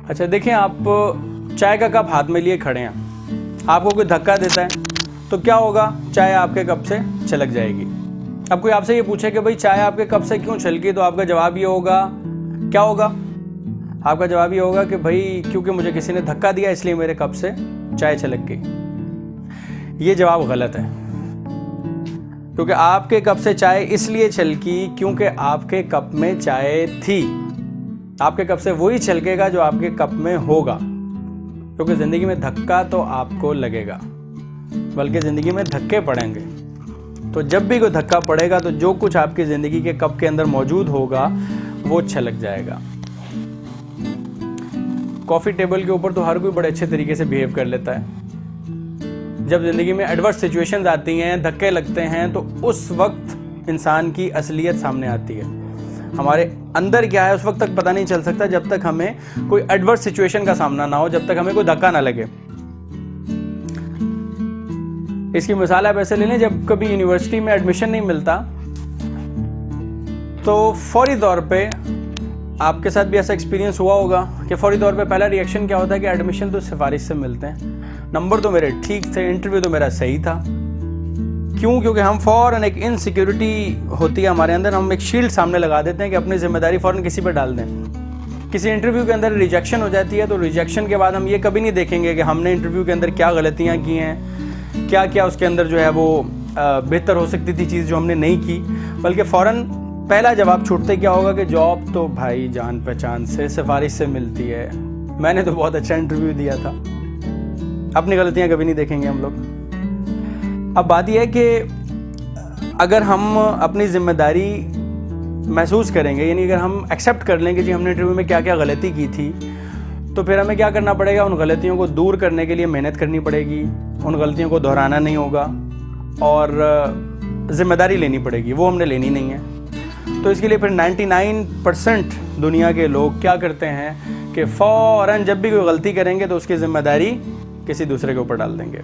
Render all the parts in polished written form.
अच्छा देखिए, आप चाय का कप हाथ में लिए खड़े हैं, आपको कोई धक्का देता है तो क्या होगा? चाय आपके कप से छलक जाएगी। अब कोई आपसे ये पूछे कि भाई चाय आपके कप से क्यों छलकी, तो आपका जवाब ये होगा, क्या होगा? आपका जवाब ये होगा कि भाई क्योंकि मुझे किसी ने धक्का दिया इसलिए मेरे कप से चाय छलक गई। ये जवाब गलत है, क्योंकि आपके कप से चाय इसलिए छलकी क्योंकि आपके कप में चाय थी। आपके कप से वही छलकेगा जो आपके कप में होगा, क्योंकि ज़िंदगी में धक्का तो आपको लगेगा, बल्कि ज़िंदगी में धक्के पड़ेंगे। तो जब भी कोई धक्का पड़ेगा तो जो कुछ आपकी ज़िंदगी के कप के अंदर मौजूद होगा वो छलक जाएगा। कॉफ़ी टेबल के ऊपर तो हर कोई बड़े अच्छे तरीके से बिहेव कर लेता है। जब ज़िंदगी में एडवर्स सिचुएशंस आती हैं, धक्के लगते हैं, तो उस वक्त इंसान की असलियत सामने आती है। हमारे अंदर क्या है उस वक्त तक पता नहीं चल सकता जब तक हमें कोई एडवर्स सिचुएशन का सामना ना हो, जब तक हमें कोई धक्का ना लगे। इसकी मिसाल आप ऐसे ले लें, जब कभी यूनिवर्सिटी में एडमिशन नहीं मिलता तो फौरी तौर पे, आपके साथ भी ऐसा एक्सपीरियंस हुआ होगा कि फौरी तौर पे पहला रिएक्शन क्या होता है कि एडमिशन तो सिफारिश से मिलते हैं, नंबर तो मेरे ठीक थे, इंटरव्यू तो मेरा सही था। क्यों? क्योंकि हम फ़ौरन, एक इनसिक्योरिटी होती है हमारे अंदर, हम एक शील्ड सामने लगा देते हैं कि अपनी जिम्मेदारी फ़ौरन किसी पर डाल दें। किसी इंटरव्यू के अंदर रिजेक्शन हो जाती है तो रिजेक्शन के बाद हम ये कभी नहीं देखेंगे कि हमने इंटरव्यू के अंदर क्या गलतियाँ की हैं, क्या क्या उसके अंदर जो है वो बेहतर हो सकती थी चीज़ जो हमने नहीं की, बल्कि फ़ौरन पहला जवाब छूटते क्या होगा कि जॉब तो भाई जान पहचान से, सिफारिश से मिलती है, मैंने तो बहुत अच्छा इंटरव्यू दिया था। अपनी गलतियाँ कभी नहीं देखेंगे हम लोग। अब बात यह है कि अगर हम अपनी ज़िम्मेदारी महसूस करेंगे, यानी अगर हम एक्सेप्ट कर लेंगे कि हमने इंटरव्यू में क्या क्या गलती की थी, तो फिर हमें क्या करना पड़ेगा? उन गलतियों को दूर करने के लिए मेहनत करनी पड़ेगी, उन गलतियों को दोहराना नहीं होगा और ज़िम्मेदारी लेनी पड़ेगी, वो हमने लेनी नहीं है। तो इसके लिए फिर 99% दुनिया के लोग क्या करते हैं कि फ़ौरन जब भी कोई गलती करेंगे तो उसकी ज़िम्मेदारी किसी दूसरे के ऊपर डाल देंगे।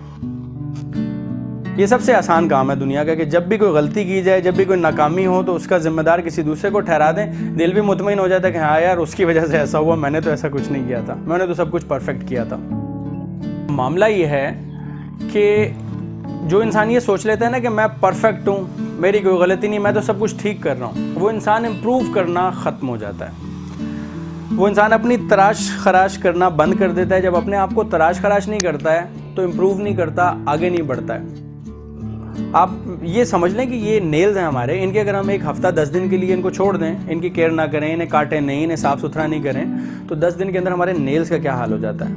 ये सबसे आसान काम है दुनिया का कि जब भी कोई गलती की जाए, जब भी कोई नाकामी हो तो उसका जिम्मेदार किसी दूसरे को ठहरा दें। दिल भी मुतमईन हो जाता है कि हाँ यार उसकी वजह से ऐसा हुआ, मैंने तो ऐसा कुछ नहीं किया था, मैंने तो सब कुछ परफेक्ट किया था। मामला ये है कि जो इंसान ये सोच लेता है ना कि मैं परफेक्ट हूँ, मेरी कोई गलती नहीं, मैं तो सब कुछ ठीक कर रहा हूँ, वो इंसान इम्प्रूव करना ख़त्म हो जाता है। वो इंसान अपनी तराश खराश करना बंद कर देता है। जब अपने आप को तराश खराश नहीं करता है तो इम्प्रूव नहीं करता, आगे नहीं बढ़ता है। आप ये समझ लें कि ये नेल्स हैं हमारे, इनके अगर हम एक हफ्ता 10 दिन के लिए इनको छोड़ दें, इनकी केयर ना करें, इन्हें काटें नहीं, इन्हें साफ़ सुथरा नहीं करें, तो 10 दिन के अंदर हमारे नेल्स का क्या हाल हो जाता है।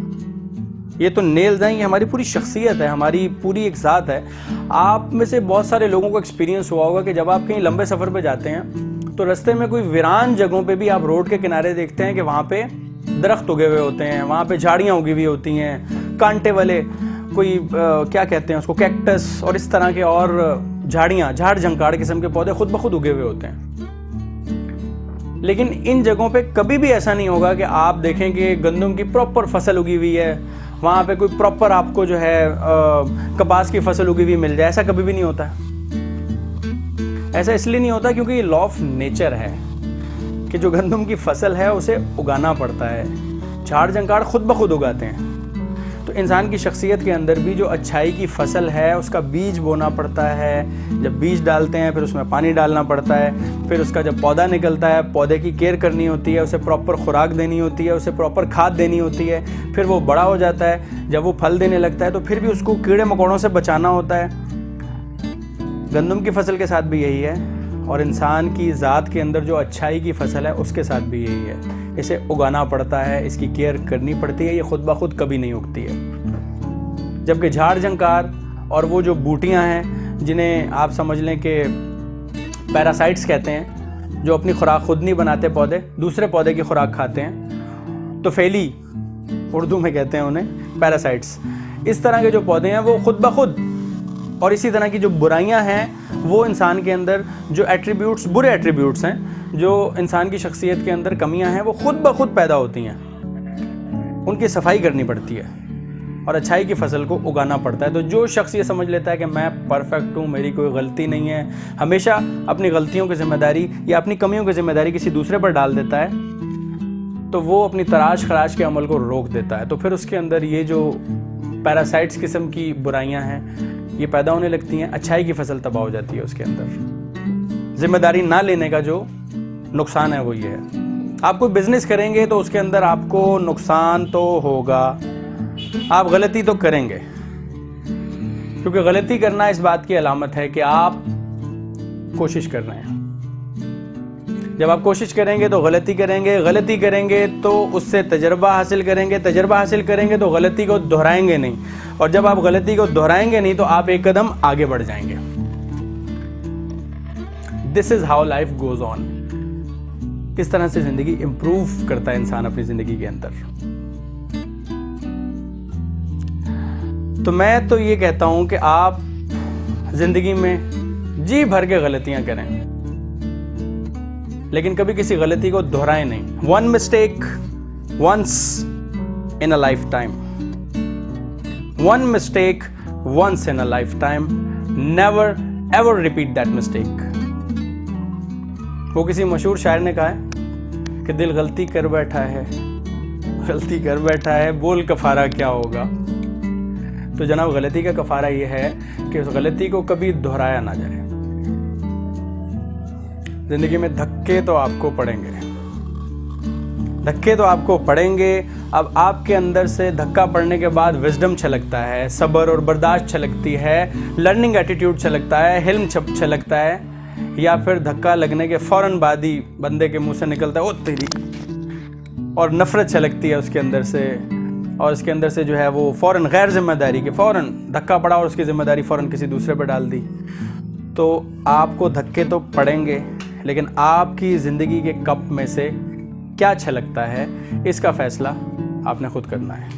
ये तो नेल्स हैं, ये हमारी पूरी शख्सियत है, हमारी पूरी एक ज़ात है। आप में से बहुत सारे लोगों को एक्सपीरियंस हुआ होगा कि जब आप कहीं लंबे सफ़र पे जाते हैं तो रास्ते में कोई वीरान जगहों पे भी आप रोड के किनारे देखते हैं कि वहाँ पे दरख्त उगे हुए होते हैं, वहाँ पे झाड़ियाँ उगी हुई होती हैं, कांटे वाले कोई क्या कहते हैं उसको, कैक्टस और इस तरह के और झाड़ियाँ, झाड़ झंकाड़ किस्म के पौधे खुद ब खुद उगे हुए होते हैं। लेकिन इन जगहों पे कभी भी ऐसा नहीं होगा कि आप देखें कि गंदम की प्रॉपर फसल उगी हुई है, वहाँ पे कोई प्रॉपर आपको जो है कपास की फसल उगी हुई मिल जाए। ऐसा कभी भी नहीं होता है। ऐसा इसलिए नहीं होता क्योंकि ये लॉ ऑफ नेचर है कि जो गंदम की फसल है उसे उगाना पड़ता है, झाड़ झंकाड़ खुद ब खुद उगाते हैं। तो इंसान की शख्सियत के अंदर भी जो अच्छाई की फसल है उसका बीज बोना पड़ता है। जब बीज डालते हैं फिर उसमें पानी डालना पड़ता है, फिर उसका जब पौधा निकलता है पौधे की केयर करनी होती है, उसे प्रॉपर खुराक देनी होती है, उसे प्रॉपर खाद देनी होती है, फिर वो बड़ा हो जाता है, जब वो फल देने लगता है तो फिर भी उसको कीड़े मकोड़ों से बचाना होता है। गंदम की फसल के साथ भी यही है और इंसान की ज़ात के अंदर जो अच्छाई की फसल है उसके साथ भी यही है। इसे उगाना पड़ता है, इसकी केयर करनी पड़ती है, ये खुद ब खुद कभी नहीं उगती है। जबकि झाड़ झंकार और वो जो बूटियां हैं जिन्हें आप समझ लें कि पैरासाइट्स कहते हैं, जो अपनी खुराक खुद नहीं बनाते, पौधे दूसरे पौधे की खुराक खाते हैं, तो फैली उर्दू में कहते हैं उन्हें, पैरासाइट्स। इस तरह के जो पौधे हैं वो खुद ब खुद, और इसी तरह की जो बुराइयां हैं वो इंसान के अंदर जो एट्रीब्यूट्स, बुरे एट्रीब्यूट्स हैं, जो इंसान की शख्सियत के अंदर कमियां हैं, वो खुद ब खुद पैदा होती हैं। उनकी सफाई करनी पड़ती है और अच्छाई की फसल को उगाना पड़ता है। तो जो शख्स ये समझ लेता है कि मैं परफेक्ट हूँ, मेरी कोई गलती नहीं है, हमेशा अपनी गलतियों की जिम्मेदारी या अपनी कमियों की जिम्मेदारी किसी दूसरे पर डाल देता है, तो वो अपनी तराश खराश के अमल को रोक देता है। तो फिर उसके अंदर ये जो पैरासाइट्स किस्म की बुराइयां हैं ये पैदा होने लगती हैं, अच्छाई की फसल तबाह हो जाती है उसके अंदर। जिम्मेदारी ना लेने का जो नुकसान है वो ये है, आप कोई बिजनेस करेंगे तो उसके अंदर आपको नुकसान तो होगा, आप गलती तो करेंगे, क्योंकि गलती करना इस बात की अलामत है कि आप कोशिश कर रहे हैं। जब आप कोशिश करेंगे तो गलती करेंगे, गलती करेंगे तो उससे तजर्बा हासिल करेंगे, तजर्बा हासिल करेंगे तो गलती को दोहराएंगे नहीं, और जब आप गलती को दोहराएंगे नहीं तो आप एक कदम आगे बढ़ जाएंगे। This is how life goes on. किस तरह से जिंदगी इंप्रूव करता है इंसान अपनी जिंदगी के अंदर। तो मैं तो ये कहता हूं कि आप जिंदगी में जी भर के गलतियां करें, लेकिन कभी किसी गलती को दोहराएं नहीं। One mistake once in a life time, one mistake once in a life time, never ever repeat that mistake. वो किसी मशहूर शायर ने कहा है कि दिल गलती कर बैठा है, गलती कर बैठा है, बोल कफारा क्या होगा। तो जनाब गलती का कफारा ये है कि उस गलती को कभी दोहराया ना जाए। जिंदगी में धक्के तो आपको पड़ेंगे, धक्के तो आपको पड़ेंगे। अब आपके अंदर से धक्का पड़ने के बाद विजडम छलकता है, सब्र और बर्दाश्त छलकती है, लर्निंग एटीट्यूड छलकता है, हिल्म छलकता है, या फिर धक्का लगने के फौरन बाद ही बंदे के मुंह से निकलता है ओ तेरी, और नफरत छलकती है उसके अंदर से, और इसके अंदर से जो है वो फौरन गैर जिम्मेदारी के, फौरन धक्का पड़ा और उसकी जिम्मेदारी फौरन किसी दूसरे पर डाल दी। तो आपको धक्के तो पड़ेंगे, लेकिन आपकी ज़िंदगी के कप में से क्या छलकता है इसका फैसला आपने खुद करना है।